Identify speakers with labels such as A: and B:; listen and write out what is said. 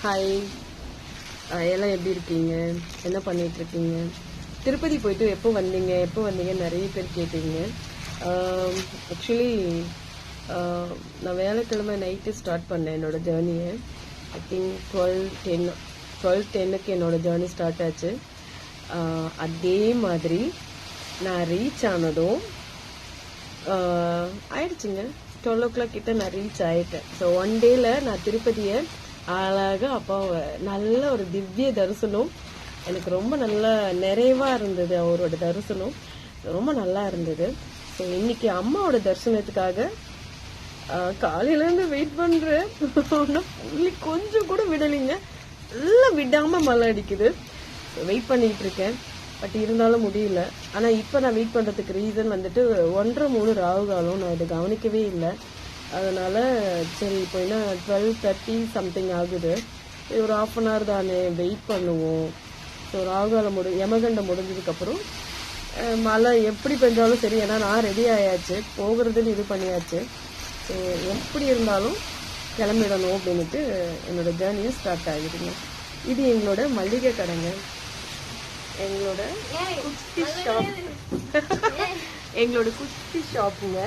A: Hi, எல்லாம் எப்படி இருக்கீங்க? என்ன பண்ணிட்டு இருக்கீங்க? திருப்பதி போயிட்டு எப்போ வந்தீங்க நிறைய பேர் கேட்டீங்க. ஆக்சுவலி நான் வேலைக்கிழமை நைட்டு ஸ்டார்ட் பண்ணேன் என்னோட ஜேர்னியை. ஐ திங்க் 12:10க்கு என்னோட ஜேர்னி ஸ்டார்ட் ஆச்சு. அதே மாதிரி நான் ரீச் ஆனதும் ஆயிடுச்சுங்க. 12 o'clock கிட்ட நான் ரீச் ஆயிட்டேன். ஸோ ஒன் டேல நான் திருப்பதியை அழகாக அப்பாவை நல்ல ஒரு திவ்ய தரிசனம். எனக்கு ரொம்ப நல்லா நிறைவா இருந்தது. அவரோட தரிசனம் ரொம்ப நல்லா இருந்தது. ஸோ இன்னைக்கு அம்மாவோட தரிசனத்துக்காக காலையிலேருந்து வெயிட் பண்றேன். கொஞ்சம் கூட விடலைங்க, எல்லாம் விடாம மழை அடிக்குது. வெயிட் பண்ணிட்டு இருக்கேன். பட் இருந்தாலும் முடியல. ஆனா இப்ப நான் வெயிட் பண்றதுக்கு ரீசன் வந்துட்டு 1:30-3 ராகு காலம். நான் இதை கவனிக்கவே இல்லை. அதனால சரி, இப்போ என்ன 12:30 சம்திங் ஆகுது. ஒரு 1/2 hour தானே, வெயிட் பண்ணுவோம். ஸோ ராகுகாலம் யமகண்டம் முடிஞ்சதுக்கு அப்புறம் மழை எப்படி பெஞ்சாலும் சரி, ஏன்னா நான் ரெடி ஆயாச்சு, போகிறதுன்னு இது பண்ணியாச்சு. ஸோ எப்படி இருந்தாலும் கிளம்பிடணும் அப்படின்ட்டு என்னோட ஜேர்னியும் ஸ்டார்ட் ஆகிடுங்க. இது எங்களோட மளிகை கடைங்க, எங்களோட குட்டி ஷாப், எங்களோட குட்டி ஷாப்புங்க.